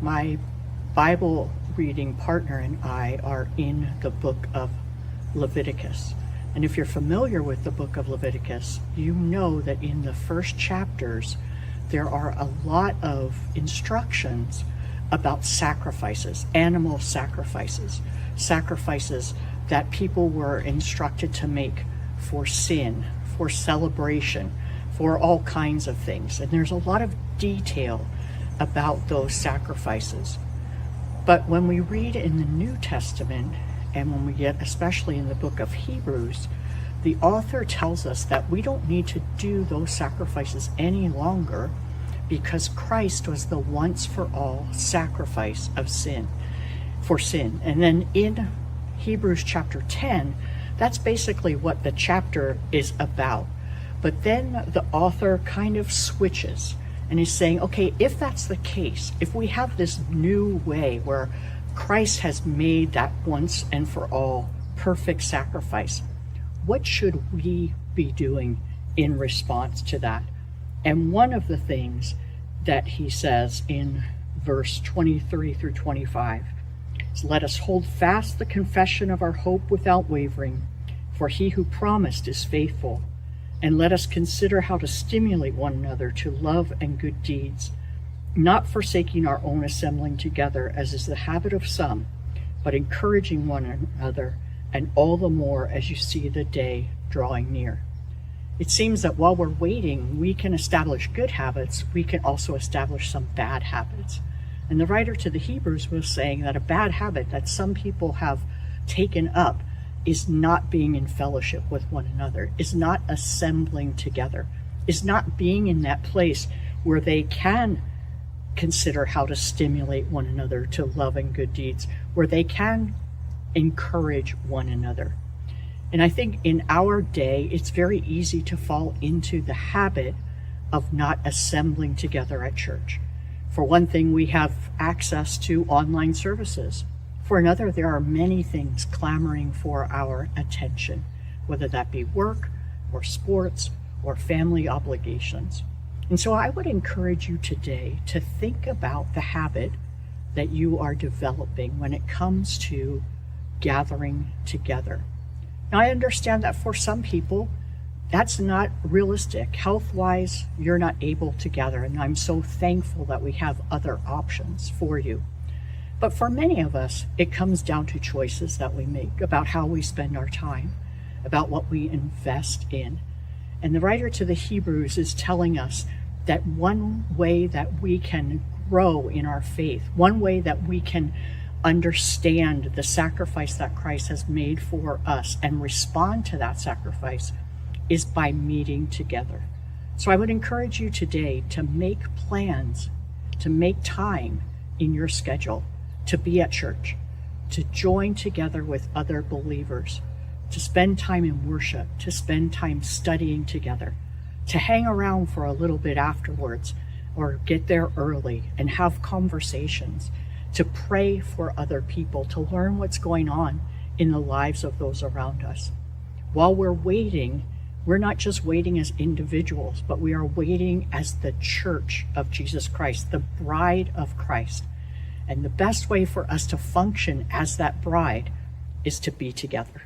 My Bible reading partner and I are in the book of Leviticus. And if you're familiar with the book of Leviticus, you know that in the first chapters, there are a lot of instructions about sacrifices, animal sacrifices, sacrifices that people were instructed to make for sin, for celebration, for all kinds of things. And there's a lot of detail about those sacrifices. But when we read in the New Testament, and when we get especially in the book of Hebrews, the author tells us that we don't need to do those sacrifices any longer because Christ was the once for all sacrifice of sin, for sin. And then in Hebrews chapter 10, that's basically what the chapter is about. But then the author kind of switches and is saying, okay, if that's the case, if we have this new way where Christ has made that once and for all perfect sacrifice, what should we be doing in response to that? And one of the things that he says in verse 23 through 25 is, let us hold fast the confession of our hope without wavering, for he who promised is faithful. And let us consider how to stimulate one another to love and good deeds, not forsaking our own assembling together, as is the habit of some, but encouraging one another, and all the more as you see the day drawing near. It seems that while we're waiting, we can establish good habits. We can also establish some bad habits. And the writer to the Hebrews was saying that a bad habit that some people have taken up is not being in fellowship with one another, is not assembling together, is not being in that place where they can consider how to stimulate one another to love and good deeds, where they can encourage one another. And I think in our day, it's very easy to fall into the habit of not assembling together at church. For one thing, we have access to online services. For another, there are many things clamoring for our attention, whether that be work or sports or family obligations. And so I would encourage you today to think about the habit that you are developing when it comes to gathering together. Now, I understand that for some people, that's not realistic. Health-wise, you're not able to gather, and I'm so thankful that we have other options for you. But for many of us, it comes down to choices that we make about how we spend our time, about what we invest in. And the writer to the Hebrews is telling us that one way that we can grow in our faith, one way that we can understand the sacrifice that Christ has made for us and respond to that sacrifice, is by meeting together. So I would encourage you today to make plans, to make time in your schedule, to be at church, to join together with other believers, to spend time in worship, to spend time studying together, to hang around for a little bit afterwards or get there early and have conversations, to pray for other people, to learn what's going on in the lives of those around us. While we're waiting, we're not just waiting as individuals, but we are waiting as the church of Jesus Christ, the bride of Christ. And the best way for us to function as that bride is to be together.